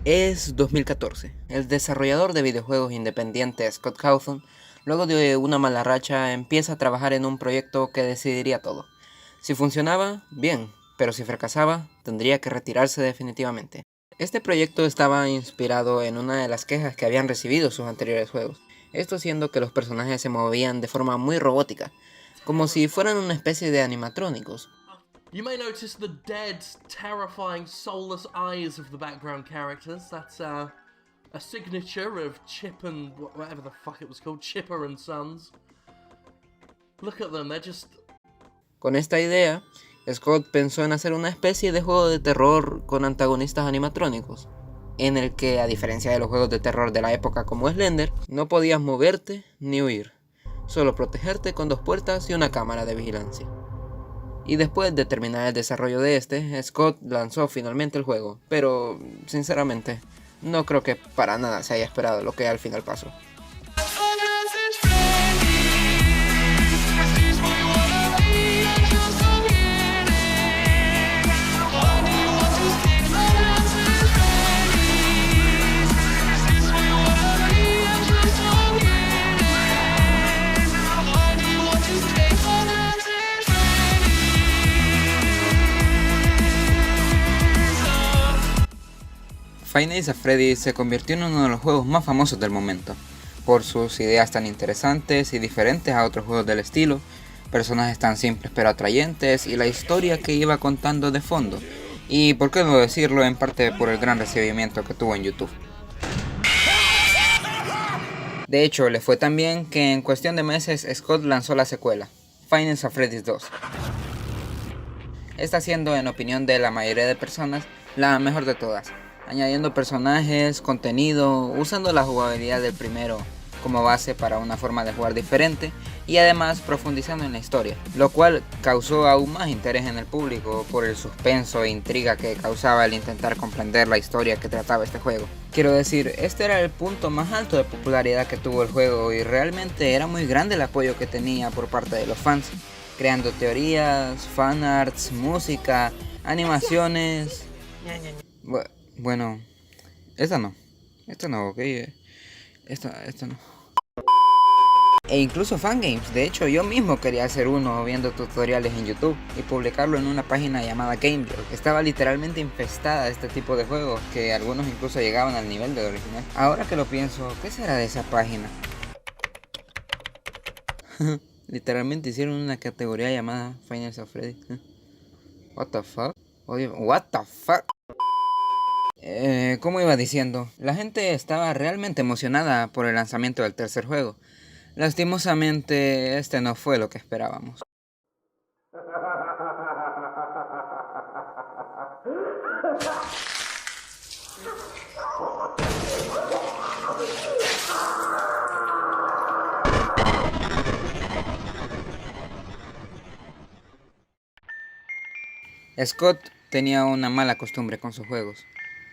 Es 2014. El desarrollador de videojuegos independiente Scott Cawthon, luego de una mala racha, empieza a trabajar en un proyecto que decidiría todo. Si funcionaba, bien, pero si fracasaba, tendría que retirarse definitivamente. Este proyecto estaba inspirado en una de las quejas que habían recibido sus anteriores juegos, esto siendo que los personajes se movían de forma muy robótica, como si fueran una especie de animatrónicos. You may notice the dead, terrifying, soulless eyes of the background characters. That's a signature of Chip and whatever the fuck it was called, Chipper and Sons. Look at them, they're just... Con esta idea, Scott pensó en hacer una especie de juego de terror con antagonistas animatrónicos, en el que, a diferencia de los juegos de terror de la época como Slender, no podías moverte ni huir, solo protegerte con 2 puertas y una cámara de vigilancia. Y después de terminar el desarrollo de este, Scott lanzó finalmente el juego, pero sinceramente, no creo que para nada se haya esperado lo que al final pasó. Five Nights at Freddy's se convirtió en uno de los juegos más famosos del momento, por sus ideas tan interesantes y diferentes a otros juegos del estilo, personajes tan simples pero atrayentes y la historia que iba contando de fondo, y por qué no decirlo, en parte por el gran recibimiento que tuvo en YouTube. De hecho, le fue tan bien que en cuestión de meses Scott lanzó la secuela, Five Nights at Freddy's 2. Esta siendo, en opinión de la mayoría de personas, la mejor de todas, añadiendo personajes, contenido, usando la jugabilidad del primero como base para una forma de jugar diferente y además profundizando en la historia, lo cual causó aún más interés en el público por el suspenso e intriga que causaba el intentar comprender la historia que trataba este juego. Quiero decir, este era el punto más alto de popularidad que tuvo el juego y realmente era muy grande el apoyo que tenía por parte de los fans, creando teorías, fanarts, música, animaciones... Bueno, esta no, ok, esta no. E incluso fangames, de hecho yo mismo quería hacer uno viendo tutoriales en YouTube y publicarlo en una página llamada Gameblog, que estaba literalmente infestada de este tipo de juegos, que algunos incluso llegaban al nivel del original. Ahora que lo pienso, ¿qué será de esa página? Literalmente hicieron una categoría llamada Five Nights at Freddy's. What the fuck? What the fuck? Como iba diciendo, la gente estaba realmente emocionada por el lanzamiento del tercer juego. Lastimosamente, este no fue lo que esperábamos. Scott tenía una mala costumbre con sus juegos.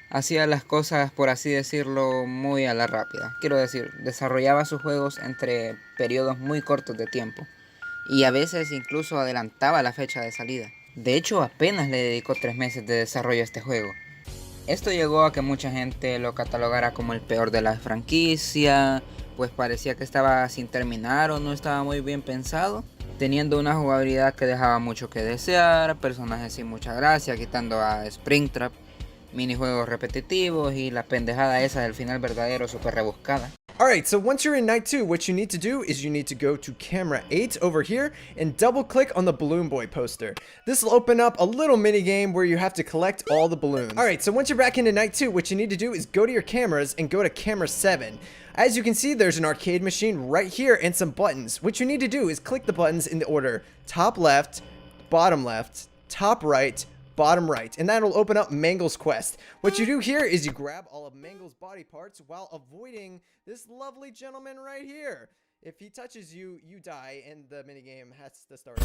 Hacía las cosas, por así decirlo, muy a la rápida. Quiero decir, desarrollaba sus juegos entre periodos muy cortos de tiempo y a veces incluso adelantaba la fecha de salida. De hecho, apenas le dedicó 3 meses de desarrollo a este juego. Esto llegó a que mucha gente lo catalogara como el peor de la franquicia, pues parecía que estaba sin terminar o no estaba muy bien pensado, teniendo una jugabilidad que dejaba mucho que desear, personajes sin mucha gracia, quitando a Springtrap, minijuegos repetitivos y la pendejada esa del final verdadero super rebuscada. Alright, so once you're in night 2, what you need to do is you need to go to camera 8 over here and double click on the Balloon Boy poster. This will open up a little mini game where you have to collect all the balloons. Alright, so once you're back into night 2, what you need to do is go to your cameras and go to camera 7. As you can see, there's an arcade machine right here and some buttons. What you need to do is click the buttons in the order top left, top right, bottom right, and that'll open up Mangle's quest. What you do here is you grab all of Mangle's body parts while avoiding this lovely gentleman right here. If he touches you, you die, and the minigame has to start.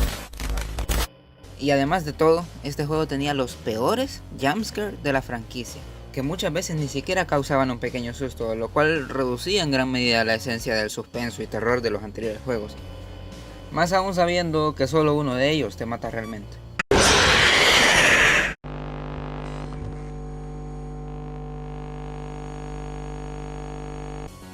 Y además de todo, este juego tenía los peores jumpscares de la franquicia, que muchas veces ni siquiera causaban un pequeño susto, lo cual reducía en gran medida la esencia del suspenso y terror de los anteriores juegos. Más aún sabiendo que solo uno de ellos te mata realmente.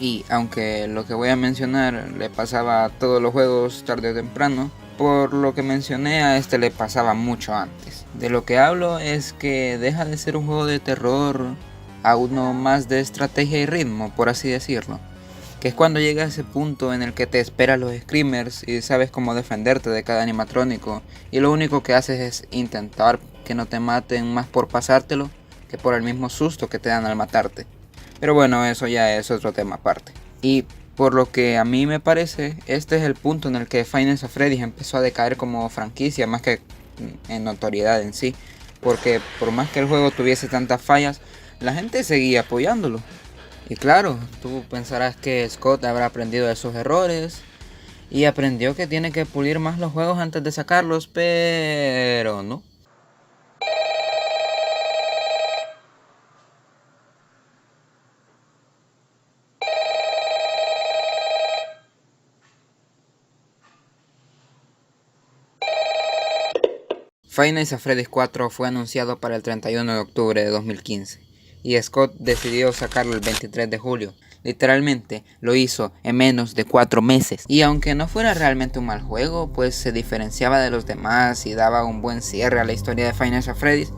Y aunque lo que voy a mencionar le pasaba a todos los juegos tarde o temprano, por lo que mencioné a este le pasaba mucho antes. De lo que hablo es que deja de ser un juego de terror a uno más de estrategia y ritmo, por así decirlo. Que es cuando llega ese punto en el que te esperas los screamers y sabes cómo defenderte de cada animatrónico, y lo único que haces es intentar que no te maten más por pasártelo que por el mismo susto que te dan al matarte. Pero bueno, eso ya es otro tema aparte. Y por lo que a mí me parece, este es el punto en el que Five Nights at Freddy's empezó a decaer como franquicia más que en notoriedad en sí. Porque por más que el juego tuviese tantas fallas, la gente seguía apoyándolo. Y claro, tú pensarás que Scott habrá aprendido de sus errores y aprendió que tiene que pulir más los juegos antes de sacarlos, pero no. Five Nights at Freddy's 4 fue anunciado para el 31 de octubre de 2015 y Scott decidió sacarlo el 23 de julio. Literalmente lo hizo en menos de 4 meses. Y aunque no fuera realmente un mal juego, pues se diferenciaba de los demás y daba un buen cierre a la historia de Five Nights at Freddy's,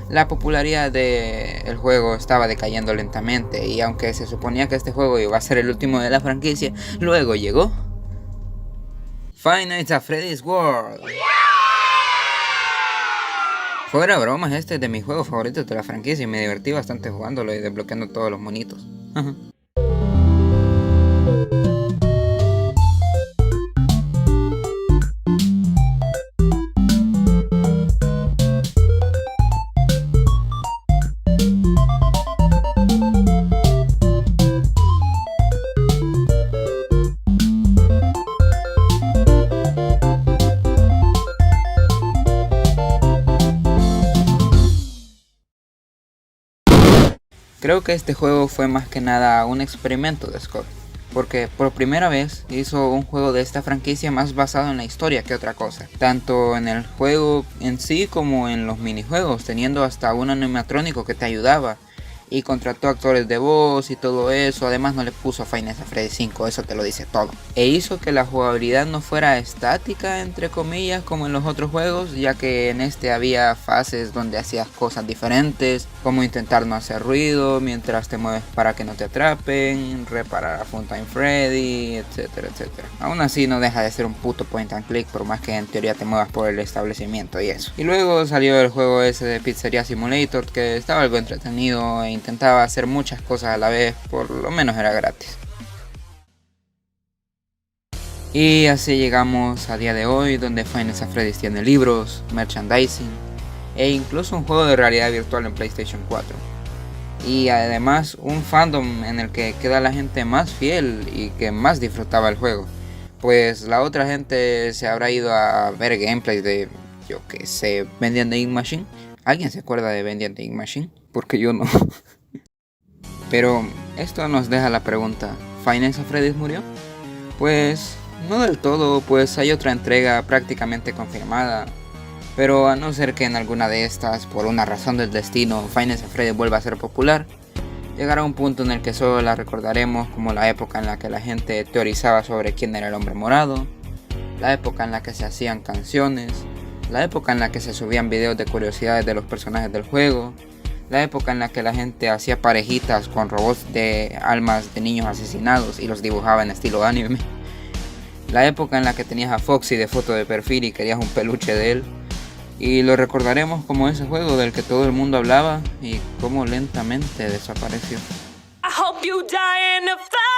la popularidad del juego estaba decayendo lentamente. Y aunque se suponía que este juego iba a ser el último de la franquicia, luego llegó Five Nights at Freddy's World. Fuera bromas, este es de mis juegos favoritos de la franquicia y me divertí bastante jugándolo y desbloqueando todos los monitos. Creo que este juego fue más que nada un experimento de Scott, porque por primera vez hizo un juego de esta franquicia más basado en la historia que otra cosa, tanto en el juego en sí como en los minijuegos, teniendo hasta un animatrónico que te ayudaba y contrató actores de voz y todo eso. Además no le puso Five Nights at Freddy's 5, eso te lo dice todo. E hizo que la jugabilidad no fuera estática entre comillas como en los otros juegos, ya que en este había fases donde hacías cosas diferentes, como intentar no hacer ruido mientras te mueves para que no te atrapen, reparar a Funtime Freddy, etcétera, etcétera. Aún así no deja de ser un puto point and click, por más que en teoría te muevas por el establecimiento y eso. Y luego salió el juego ese de Pizzeria Simulator, que estaba algo entretenido e intentaba hacer muchas cosas a la vez, por lo menos era gratis. Y así llegamos a día de hoy, donde Five Nights at Freddy's tiene libros, merchandising e incluso un juego de realidad virtual en PlayStation 4. Y además un fandom en el que queda la gente más fiel y que más disfrutaba el juego, pues la otra gente se habrá ido a ver gameplays de, yo que sé, Vending the Ink Machine. ¿Alguien se acuerda de Vending the Ink Machine? Porque yo no. Pero esto nos deja la pregunta, ¿Five Nights at Freddy's murió? Pues no del todo, pues hay otra entrega prácticamente confirmada. Pero a no ser que en alguna de estas, por una razón del destino, Five Nights at Freddy's vuelva a ser popular, llegará un punto en el que solo la recordaremos como la época en la que la gente teorizaba sobre quién era el hombre morado, la época en la que se hacían canciones, la época en la que se subían videos de curiosidades de los personajes del juego, la época en la que la gente hacía parejitas con robots de almas de niños asesinados y los dibujaba en estilo anime, la época en la que tenías a Foxy de foto de perfil y querías un peluche de él, y lo recordaremos como ese juego del que todo el mundo hablaba y cómo lentamente desapareció. I hope you die in the fire.